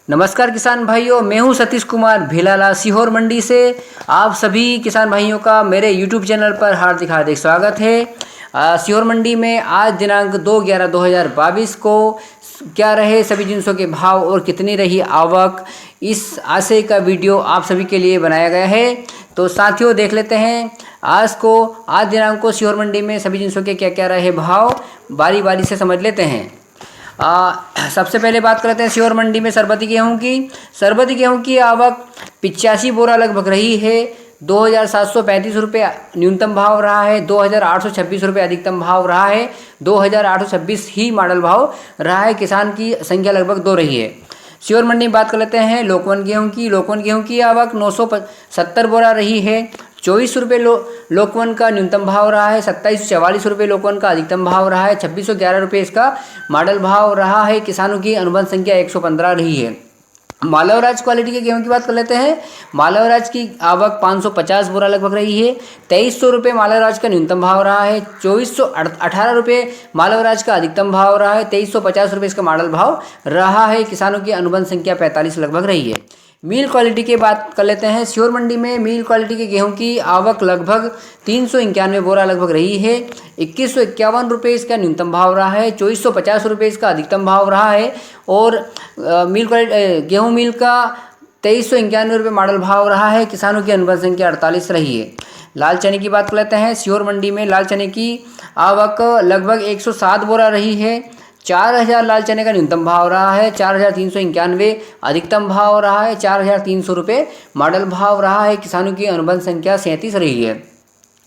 नमस्कार किसान भाइयों, मैं हूं सतीश कुमार भीलाला सीहोर मंडी से। आप सभी किसान भाइयों का मेरे यूट्यूब चैनल पर हार्दिक हार्दिक स्वागत है। सीहोर मंडी में आज दिनांक 2/11/2022 को क्या रहे सभी जिनसों के भाव और कितनी रही आवक, इस आशय का वीडियो आप सभी के लिए बनाया गया है। तो साथियों, देख लेते हैं आज दिनांक को सीहोर मंडी में सभी जिनसों के क्या क्या रहे भाव, बारी बारी से समझ लेते हैं। सबसे पहले बात करते हैं सीहोर मंडी में सरबती गेहूं की आवक 85 बोरा लगभग रही है। 2,735 रुपये न्यूनतम भाव रहा है, 2,826 रुपये अधिकतम भाव रहा है, 2,826 ही मॉडल भाव रहा है। किसान की संख्या लगभग 2 रही है। सीहोर मंडी में बात कर लेते हैं लोकवन गेहूं की आवक 970 बोरा रही है। 24 रुपये लोकवन का न्यूनतम भाव रहा है, 2744 रुपये लोकवन का अधिकतम भाव रहा है, 2611 रुपये इसका मॉडल भाव रहा है। किसानों की अनुबंध संख्या 115 रही है। मालवराज क्वालिटी के गेहूं की बात कर लेते हैं। मालवराज की आवक 550 बोरा लगभग रही है। 2300 रुपये मालवराज का न्यूनतम भाव रहा है, 2418 रुपये मालवराज का अधिकतम भाव रहा है, 2350 रुपये इसका मॉडल भाव रहा है। किसानों की अनुबंध संख्या 45 लगभग रही है। मील क्वालिटी की बात कर लेते हैं। सीहोर मंडी में मील क्वालिटी के गेहूं की आवक लगभग 391 बोरा लगभग रही है। 2151 रुपये इसका न्यूनतम भाव रहा है, 2450 रुपये इसका अधिकतम भाव रहा है। और गेहूं मील का 2391 रुपये मॉडल भाव रहा है। किसानों की अनुबंध संख्या 48 रही है। लाल चने की बात कर लेते हैं। सीहोर मंडी में लाल चने की आवक लगभग 107 बोरा रही है। 4000 लाल चने का न्यूनतम भाव रहा है, 4391 अधिकतम भाव रहा है, 4300 रुपये मॉडल भाव रहा है। किसानों की अनुबंध संख्या 37 रही है।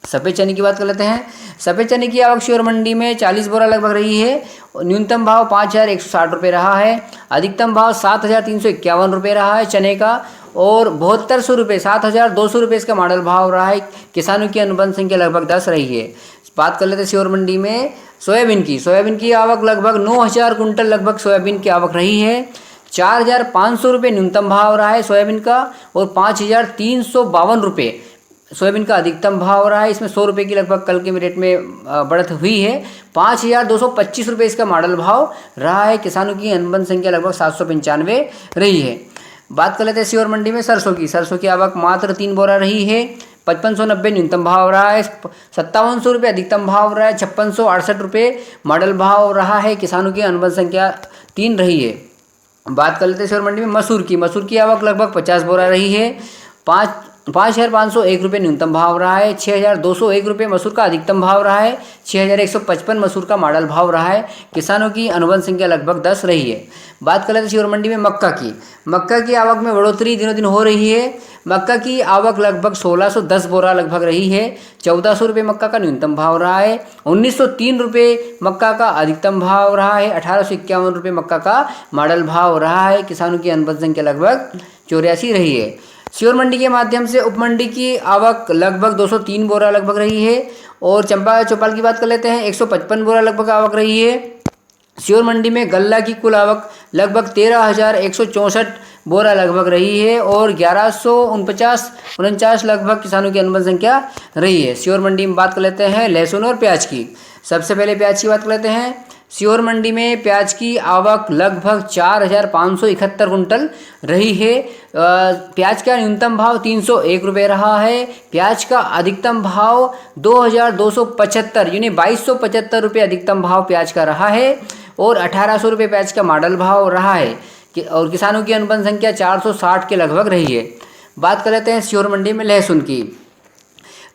सफ़ेद चने की बात कर लेते हैं। सफ़ेद चने की आवक सीहोर मंडी में 40 बोरा लगभग रही है। न्यूनतम भाव 5160 रुपये रहा है, अधिकतम भाव 7351 रुपये रहा है चने का, और 7200 रुपये 7200 रुपये इसका मॉडल भाव रहा है। किसानों की अनुबंध संख्या लगभग 10 रही है। बात कर लेते हैं सीहोर मंडी में सोयाबीन की आवक लगभग 9000 कुंटल लगभग सोयाबीन की आवक रही है। 4500 रुपये न्यूनतम भाव रहा है सोयाबीन का, और 5352 रुपये सोयाबीन का अधिकतम भाव रहा है। इसमें 100 रुपये की लगभग कल के रेट में बढ़त हुई है। 5225 रुपये इसका मॉडल भाव रहा है। किसानों की अनुबंध संख्या लगभग 795 रही है। बात कर लेते हैं सीहोर मंडी में सरसों की आवक मात्र 3 बोरा रही है। 5590 न्यूनतम भाव रहा है, 5700 रुपये अधिकतम भाव रहा है, 5668 रुपये मॉडल भाव रहा है। किसानों की अनुबंध संख्या 3 रही है। बात कर लेते हैं सीहोर मंडी में मसूर की आवक लगभग 50 बोरा रही है। 5501 रुपये न्यूनतम भाव रहा है, 6201 रुपये मसूर का अधिकतम भाव रहा है, 6155 मसूर का मॉडल भाव रहा है। किसानों की अनुबंध संख्या लगभग 10 रही है। बात कर लेते हैं सीहोर मंडी में मक्का की आवक में बढ़ोतरी दिनों दिन हो रही है। मक्का की आवक लगभग 1610 बोरा लगभग रही है। 1400 रुपये मक्का का न्यूनतम भाव रहा है, 1903 रुपये मक्का का अधिकतम भाव रहा है, 1851 रुपये मक्का का मॉडल भाव रहा है। किसानों की अनुबंध संख्या लगभग 84 रही है। सीहोर मंडी के माध्यम से उपमंडी की आवक लगभग 203 बोरा लगभग रही है। और चंपा चौपाल की बात कर लेते हैं। 155 बोरा लगभग आवक रही है। सीहोर मंडी में गल्ला की कुल आवक लगभग 13,164 बोरा लगभग रही है, और 1149 लगभग किसानों की अनुबंध संख्या रही है। सीहोर मंडी में बात कर लेते हैं लहसुन और प्याज की। सबसे पहले प्याज की बात कर लेते हैं। सीहोर मंडी में प्याज की आवक लगभग 4571 कुंटल रही है। प्याज का न्यूनतम भाव 301 रुपये रहा है। प्याज का अधिकतम भाव 2275 यानी 2275 रुपये अधिकतम भाव प्याज का रहा है, और 1800 रुपये प्याज का मॉडल भाव रहा है। और किसानों की अनुबंध संख्या 460 के लगभग रही है। बात कर लेते हैं सीहोर मंडी में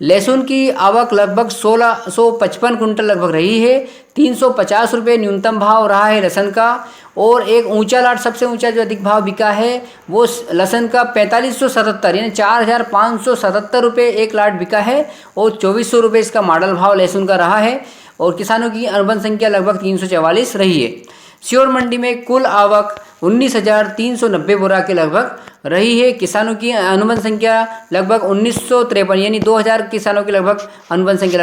लहसुन की आवक लगभग 1655 कुंटल लगभग रही है। 350 रुपये न्यूनतम भाव रहा है लहसुन का, और एक ऊंचा लाट सबसे ऊंचा जो अधिक भाव बिका है वो लहसुन का 4577 यानी 4577 रुपये एक लाट बिका है, और 2400 रुपये इसका मॉडल भाव लहसुन का रहा है। और किसानों की अनुबंध संख्या लगभग 344 रही है। सीहोर मंडी में कुल आवक 19,390 बोरा के लगभग रही है। किसानों की अनुबंध संख्या लगभग 1953 यानी 2000 किसानों की लगभग अनुबंध संख्या